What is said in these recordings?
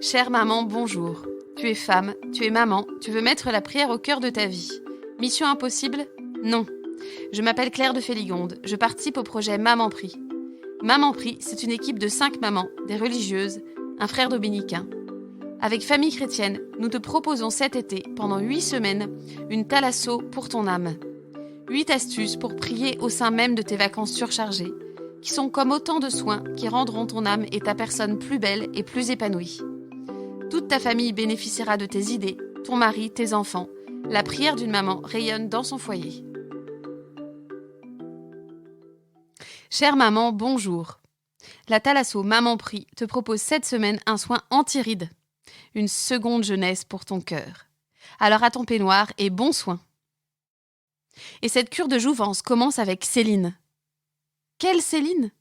Chère maman, bonjour. Tu es femme, tu es maman, tu veux mettre la prière au cœur de ta vie. Mission impossible ? Non. Je m'appelle Claire de Féligonde, je participe au projet Maman Prie. Maman Prie, c'est une équipe de 5 mamans, des religieuses, un frère dominicain. Avec Famille Chrétienne, nous te proposons cet été, pendant 8 semaines, une thalasso pour ton âme. 8 astuces pour prier au sein même de tes vacances surchargées, qui sont comme autant de soins qui rendront ton âme et ta personne plus belle et plus épanouie. Toute ta famille bénéficiera de tes idées, ton mari, tes enfants. La prière d'une maman rayonne dans son foyer. Chère maman, bonjour. La thalasso Maman Prie te propose cette semaine un soin anti-rides. Une seconde jeunesse pour ton cœur. Alors à ton peignoir et bon soin. Et cette cure de jouvence commence avec Céline. Quelle Céline ?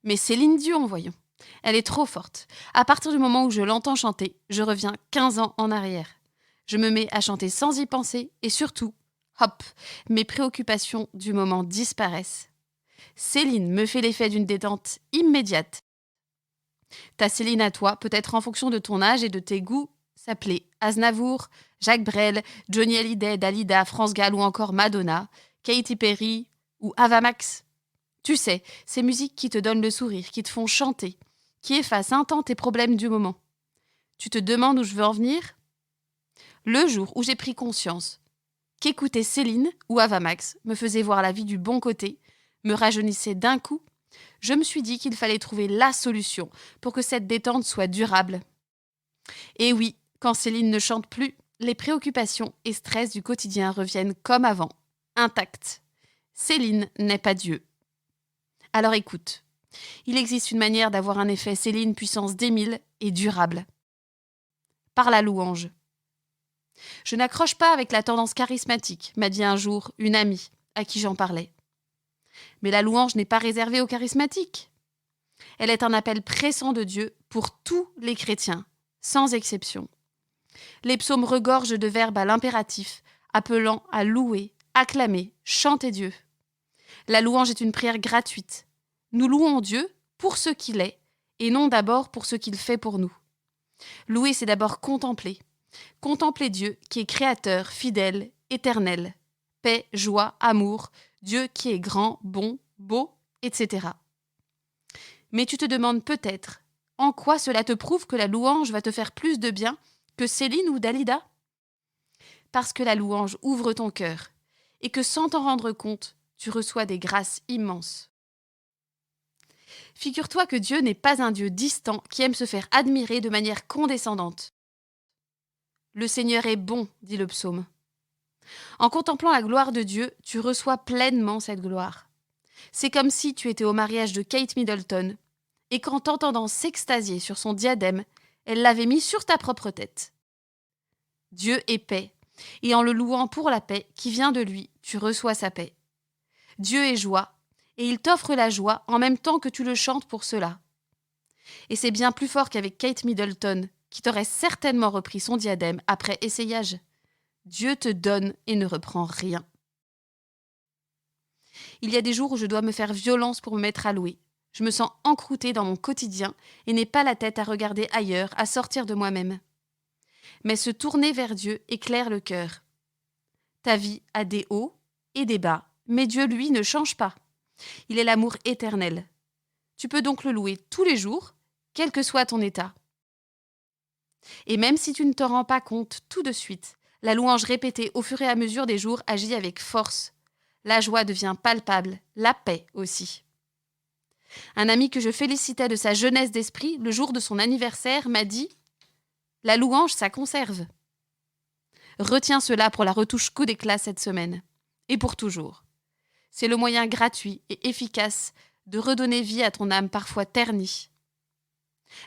Mais Céline Dion, voyons. Elle est trop forte. À partir du moment où je l'entends chanter, je reviens 15 ans en arrière. Je me mets à chanter sans y penser et surtout, hop, mes préoccupations du moment disparaissent. Céline me fait l'effet d'une détente immédiate. Ta Céline à toi, peut-être en fonction de ton âge et de tes goûts, s'appelait Aznavour, Jacques Brel, Johnny Hallyday, Dalida, France Gall ou encore Madonna, Katy Perry ou Ava Max. Tu sais, ces musiques qui te donnent le sourire, qui te font chanter, qui effacent un temps tes problèmes du moment. Tu te demandes où je veux en venir ? Le jour où j'ai pris conscience qu'écouter Céline ou Ava Max me faisait voir la vie du bon côté, me rajeunissait d'un coup, je me suis dit qu'il fallait trouver la solution pour que cette détente soit durable. Et oui, quand Céline ne chante plus, les préoccupations et stress du quotidien reviennent comme avant, intacts. Céline n'est pas Dieu. Alors écoute, il existe une manière d'avoir un effet Céline puissance 10 000 et durable. Par la louange. Je n'accroche pas avec la tendance charismatique, m'a dit un jour une amie à qui j'en parlais. Mais la louange n'est pas réservée aux charismatiques. Elle est un appel pressant de Dieu pour tous les chrétiens, sans exception. Les psaumes regorgent de verbes à l'impératif, appelant à louer, acclamer, chanter Dieu. La louange est une prière gratuite. Nous louons Dieu pour ce qu'il est, et non d'abord pour ce qu'il fait pour nous. Louer, c'est d'abord contempler. Contempler Dieu qui est créateur, fidèle, éternel. Paix, joie, amour, Dieu qui est grand, bon, beau, etc. Mais tu te demandes peut-être en quoi cela te prouve que la louange va te faire plus de bien que Céline ou Dalida ? Parce que la louange ouvre ton cœur et que sans t'en rendre compte, tu reçois des grâces immenses. Figure-toi que Dieu n'est pas un Dieu distant qui aime se faire admirer de manière condescendante. Le Seigneur est bon, dit le psaume. En contemplant la gloire de Dieu, tu reçois pleinement cette gloire. C'est comme si tu étais au mariage de Kate Middleton et qu'en t'entendant s'extasier sur son diadème, elle l'avait mis sur ta propre tête. Dieu est paix, et en le louant pour la paix qui vient de lui, tu reçois sa paix. Dieu est joie, et il t'offre la joie en même temps que tu le chantes pour cela. Et c'est bien plus fort qu'avec Kate Middleton, qui t'aurait certainement repris son diadème après essayage. Dieu te donne et ne reprend rien. Il y a des jours où je dois me faire violence pour me mettre à louer. Je me sens encroûtée dans mon quotidien et n'ai pas la tête à regarder ailleurs, à sortir de moi-même. Mais se tourner vers Dieu éclaire le cœur. Ta vie a des hauts et des bas, mais Dieu, lui, ne change pas. Il est l'amour éternel. Tu peux donc le louer tous les jours, quel que soit ton état. Et même si tu ne te rends pas compte tout de suite, la louange répétée au fur et à mesure des jours agit avec force. La joie devient palpable, la paix aussi. Un ami que je félicitais de sa jeunesse d'esprit, le jour de son anniversaire, m'a dit « La louange, ça conserve ». Retiens cela pour la retouche coup d'éclat cette semaine, et pour toujours. C'est le moyen gratuit et efficace de redonner vie à ton âme parfois ternie.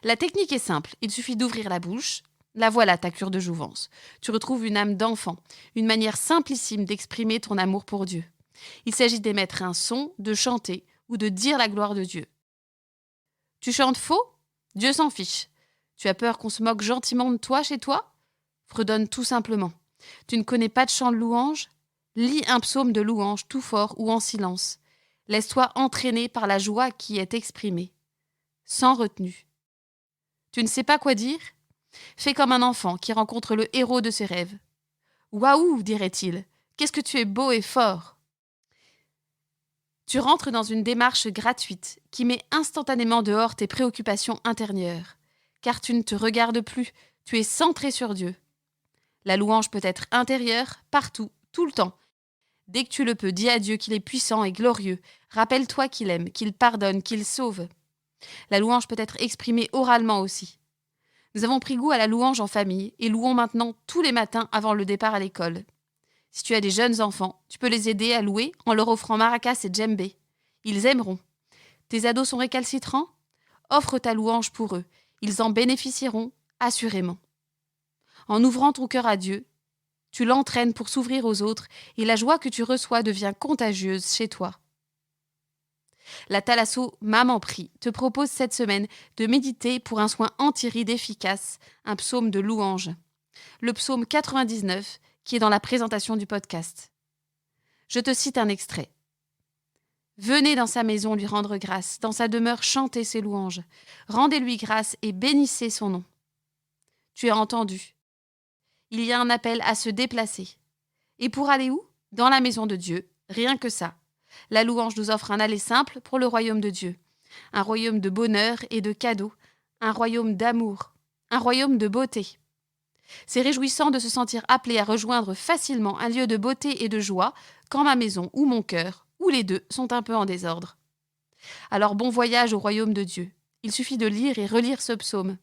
La technique est simple, il suffit d'ouvrir la bouche. La voilà ta cure de jouvence. Tu retrouves une âme d'enfant, une manière simplissime d'exprimer ton amour pour Dieu. Il s'agit d'émettre un son, de chanter ou de dire la gloire de Dieu. Tu chantes faux ? Dieu s'en fiche. Tu as peur qu'on se moque gentiment de toi chez toi ? Fredonne tout simplement. Tu ne connais pas de chant de louange ? Lis un psaume de louange tout fort ou en silence. Laisse-toi entraîner par la joie qui est exprimée. Sans retenue. Tu ne sais pas quoi dire ? Fais comme un enfant qui rencontre le héros de ses rêves. « Waouh !» dirait-il. « Qu'est-ce que tu es beau et fort !» Tu rentres dans une démarche gratuite qui met instantanément dehors tes préoccupations intérieures, car tu ne te regardes plus, tu es centré sur Dieu. La louange peut être intérieure, partout, tout le temps. Dès que tu le peux, dis à Dieu qu'il est puissant et glorieux. Rappelle-toi qu'il aime, qu'il pardonne, qu'il sauve. La louange peut être exprimée oralement aussi. Nous avons pris goût à la louange en famille et louons maintenant tous les matins avant le départ à l'école. Si tu as des jeunes enfants, tu peux les aider à louer en leur offrant maracas et djembé. Ils aimeront. Tes ados sont récalcitrants ? Offre ta louange pour eux. Ils en bénéficieront, assurément. En ouvrant ton cœur à Dieu, tu l'entraînes pour s'ouvrir aux autres et la joie que tu reçois devient contagieuse chez toi. La Thalasso Maman Prie te propose cette semaine de méditer pour un soin anti-rides efficace, un psaume de louange. Le psaume 99 qui est dans la présentation du podcast. Je te cite un extrait. « Venez dans sa maison lui rendre grâce, dans sa demeure chanter ses louanges. Rendez-lui grâce et bénissez son nom. » Tu as entendu. Il y a un appel à se déplacer. Et pour aller où ? Dans la maison de Dieu, rien que ça. La louange nous offre un aller simple pour le royaume de Dieu. Un royaume de bonheur et de cadeaux, un royaume d'amour, un royaume de beauté. C'est réjouissant de se sentir appelé à rejoindre facilement un lieu de beauté et de joie quand ma maison ou mon cœur, ou les deux, sont un peu en désordre. Alors bon voyage au royaume de Dieu. Il suffit de lire et relire ce psaume,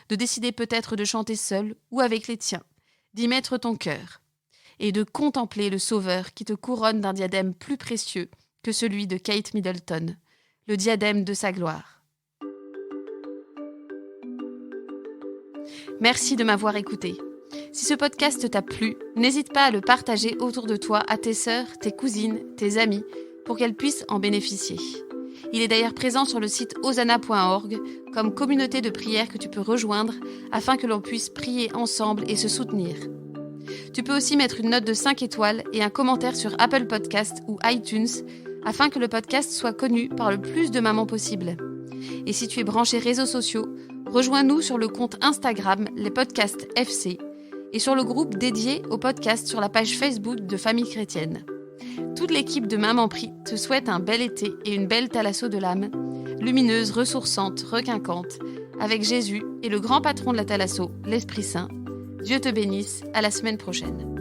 de décider peut-être de chanter seul ou avec les tiens, d'y mettre ton cœur, et de contempler le Sauveur qui te couronne d'un diadème plus précieux que celui de Kate Middleton, le diadème de sa gloire. Merci de m'avoir écouté. Si ce podcast t'a plu, n'hésite pas à le partager autour de toi à tes sœurs, tes cousines, tes amis, pour qu'elles puissent en bénéficier. Il est d'ailleurs présent sur le site hosanna.org comme communauté de prière que tu peux rejoindre afin que l'on puisse prier ensemble et se soutenir. Tu peux aussi mettre une note de 5 étoiles et un commentaire sur Apple Podcast ou iTunes afin que le podcast soit connu par le plus de mamans possible. Et si tu es branché réseaux sociaux, rejoins-nous sur le compte Instagram Les Podcasts FC et sur le groupe dédié au podcast sur la page Facebook de Famille Chrétienne. Toute l'équipe de Maman Prie te souhaite un bel été et une belle thalasso de l'âme, lumineuse, ressourçante, requinquante, avec Jésus et le grand patron de la thalasso, l'Esprit Saint. Dieu te bénisse, à la semaine prochaine.